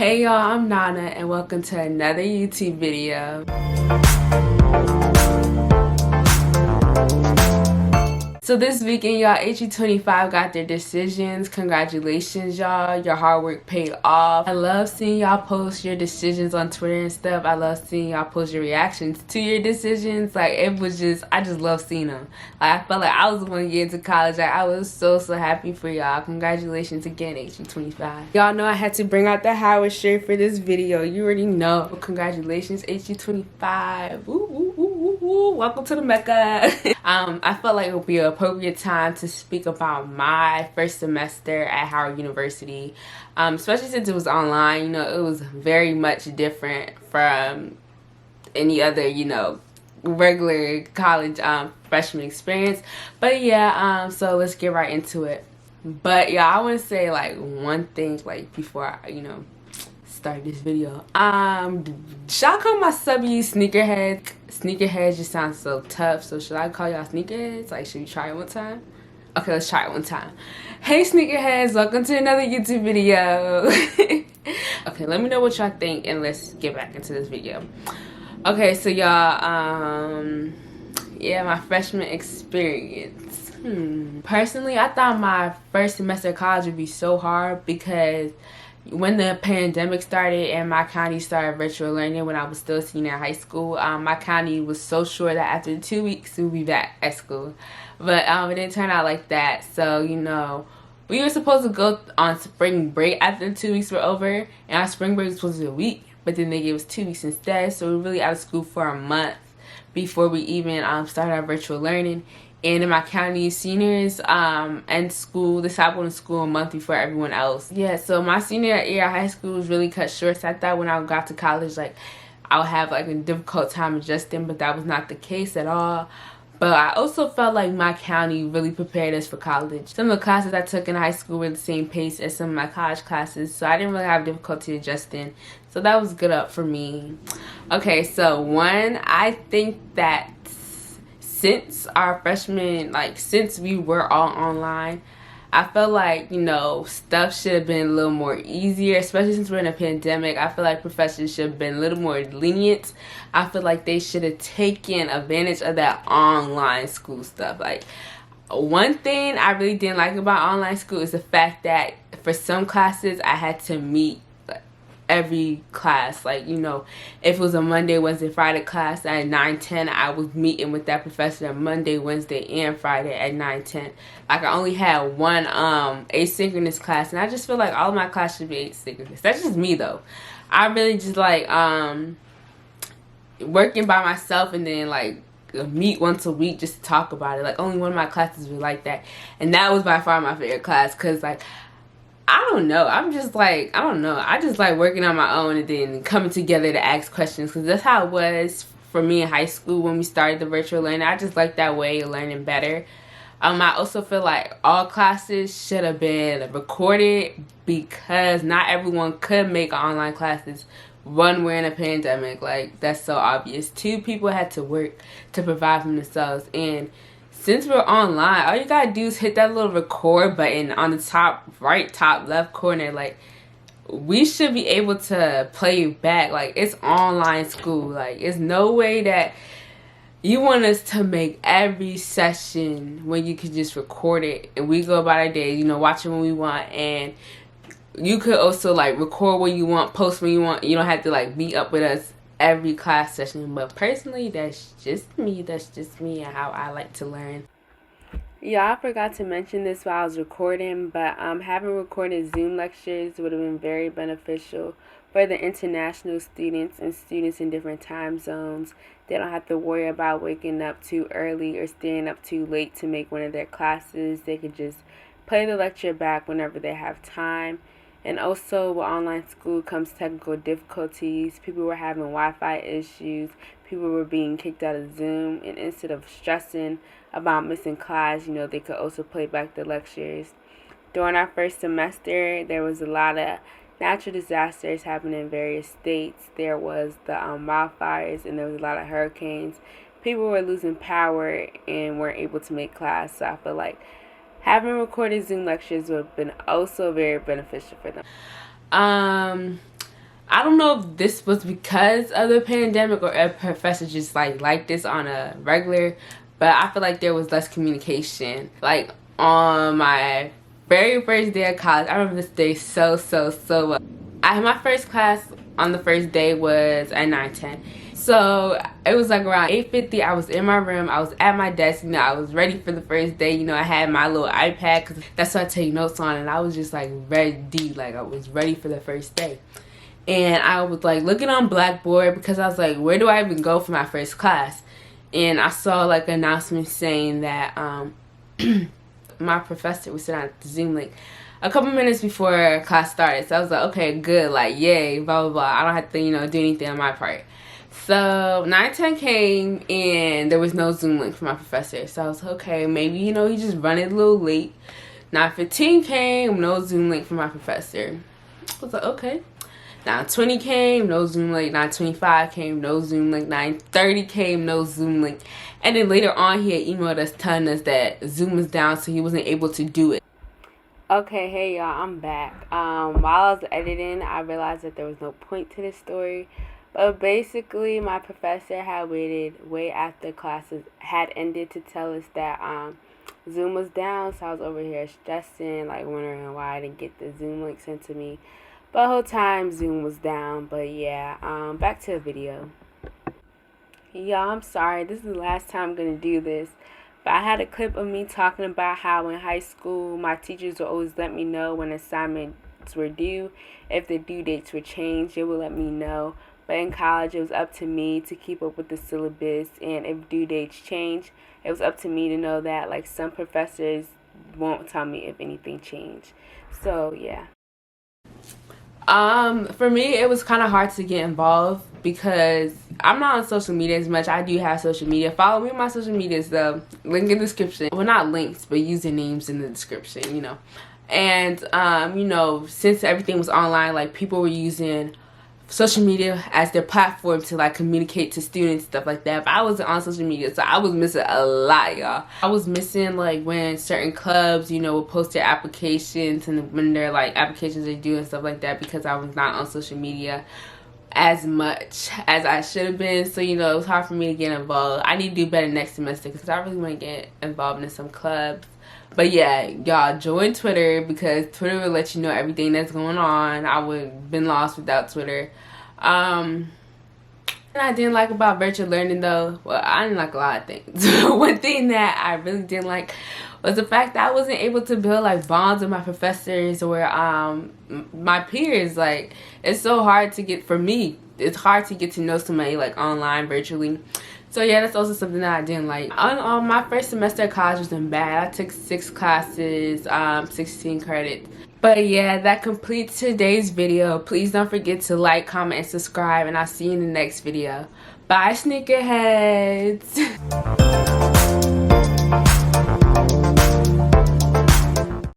Hey y'all, I'm Nana and welcome to another YouTube video. So this weekend, y'all, HE25 got their decisions. Congratulations, y'all. Your hard work paid off. I love seeing y'all post your decisions on Twitter and stuff. I love seeing y'all post your reactions to your decisions. Like, I just love seeing them. Like, I felt like I was the one to get into college. Like, I was so happy for y'all. Congratulations again, HE25. Y'all know I had to bring out the Howard shirt for this video. You already know. Congratulations, HE25. Woo, woo, woo, woo, woo. Welcome to the Mecca. I felt like it would be an appropriate time to speak about my first semester at Howard University, especially since it was online. You know, it was very much different from any other, regular college freshman experience. But yeah, so let's get right into it. But yeah, I want to say like one thing like before I, start this video. Should I call my subby Sneakerheads? Sneakerheads just sounds so tough. So should I call y'all Sneakerheads? Like, should we try it one time? Okay, let's try it one time. Hey Sneakerheads, welcome to another YouTube video. Okay, let me know what y'all think and let's get back into this video. Okay, so y'all, yeah, my freshman experience. Personally, I thought my first semester of college would be so hard because when the pandemic started and my county started virtual learning when I was still a senior in high school, my county was so sure that after 2 weeks we'd be back at school. But it didn't turn out like that. So, we were supposed to go on spring break after the 2 weeks were over, and our spring break was supposed to be a week, but then they gave us 2 weeks instead. So we were really out of school for a month before we even started our virtual learning. And in my county, seniors and school, they stopped going to school a month before everyone else. Yeah, so my senior year of high school was really cut short. So I thought when I got to college, like, I would have like a difficult time adjusting, but that was not the case at all. But I also felt like my county really prepared us for college. Some of the classes I took in high school were the same pace as some of my college classes, so I didn't really have difficulty adjusting. So that was good up for me. Okay, so I think that since our freshman, since we were all online, I felt like, stuff should have been a little more easier, especially since we're in a pandemic. I feel like professors should have been a little more lenient. I feel like they should have taken advantage of that online school stuff. Like, one thing I really didn't like about online school is the fact that for some classes I had to meet every class. Like, if it was a Monday, Wednesday, Friday class at 9:10, I was meeting with that professor Monday, Wednesday, and Friday at 9:10. Like, I only had one asynchronous class, and I just feel like all of my classes should be asynchronous. That's just me though. I really just like working by myself and then like meet once a week just to talk about it. Like, only one of my classes was like that, and that was by far my favorite class because, like, I don't know. I'm just like, I don't know. I just like working on my own and then coming together to ask questions, because that's how it was for me in high school when we started the virtual learning. I just like that way of learning better. I also feel like all classes should have been recorded because not everyone could make online classes. One, we're in a pandemic. Like, that's so obvious. Two, people had to work to provide for themselves. And since we're online, all you gotta do is hit that little record button on the top right, top left corner. Like, we should be able to play back. Like, it's online school. Like, it's no way that you want us to make every session when you could just record it and we go about our day, watch it when we want. And you could also like record when you want, post when you want. You don't have to like meet up with us every class session. But personally, that's just me and how I like to learn. Yeah, I forgot to mention this while I was recording, but having recorded Zoom lectures would have been very beneficial for the international students and students in different time zones. They don't have to worry about waking up too early or staying up too late to make one of their classes. They could just play the lecture back whenever they have time. And also, with online school comes technical difficulties. People were having Wi-Fi issues. People were being kicked out of Zoom. And instead of stressing about missing class, they could also play back the lectures. During our first semester, there was a lot of natural disasters happening in various states. There was the wildfires, and there was a lot of hurricanes. People were losing power and weren't able to make class. So I feel like having recorded Zoom lectures would have been also very beneficial for them. I don't know if this was because of the pandemic or if professors just like this on a regular, but I feel like there was less communication. Like on my very first day of college, I remember this day so well. I had my first class on the first day was at 9:10. So it was like around 8:50. I was in my room. I was at my desk. You know, I was ready for the first day. You know, I had my little iPad because that's what I take notes on, and I was just like ready. Like I was ready for the first day. And I was like looking on Blackboard because I was like, where do I even go for my first class? And I saw like an announcement saying that my professor was sending out the Zoom link a couple minutes before class started. So I was like, okay, good, like yay, blah blah blah. I don't have to, you know, do anything on my part. So 9:10 came and there was no Zoom link for my professor. So I was like, okay, maybe, you know, he just running a little late. 9:15 came, no Zoom link for my professor. I was like, okay. 9:20 came, no Zoom link. 9:25 came, no Zoom link. 9:30 came, no Zoom link. And then later on, he had emailed us telling us that Zoom was down, so he wasn't able to do it. Okay, hey y'all, I'm back. While I was editing, I realized that there was no point to this story. But basically, my professor had waited way after classes had ended to tell us that Zoom was down. So I was over here stressing, like wondering why I didn't get the Zoom link sent to me. But the whole time Zoom was down. But yeah, back to the video. Y'all, I'm sorry. This is the last time I'm going to do this. But I had a clip of me talking about how in high school, my teachers would always let me know when assignments were due. If the due dates were changed, they would let me know. But in college, it was up to me to keep up with the syllabus. And if due dates change, it was up to me to know that. Like some professors won't tell me if anything changed. So yeah. For me, it was kind of hard to get involved because I'm not on social media as much. I do have social media. Follow me on my social medias, though. Link in the description. Well, not links, but usernames in the description, you know. And, you know, since everything was online, like, people were using social media as their platform to like communicate to students, stuff like that. But I wasn't on social media, so I was missing a lot, y'all. I was missing like when certain clubs, you know, would post their applications and when their like applications are due and stuff like that, because I was not on social media as much as I should have been. So, you know, it was hard for me to get involved. I need to do better next semester because I really want to get involved in some clubs. But yeah, y'all join Twitter because Twitter will let you know everything that's going on. I would have been lost without Twitter. And I didn't like about virtual learning though, well, I didn't like a lot of things. One thing that I really didn't like was the fact that I wasn't able to build like bonds with my professors or my peers. Like, it's so hard to get, for me, it's hard to get to know somebody like online, virtually. So yeah, that's also something that I didn't like. On my first semester of college wasn't bad. I took 6 classes, 16 credits. But yeah, that completes today's video. Please don't forget to like, comment, and subscribe, and I'll see you in the next video. Bye, Sneakerheads!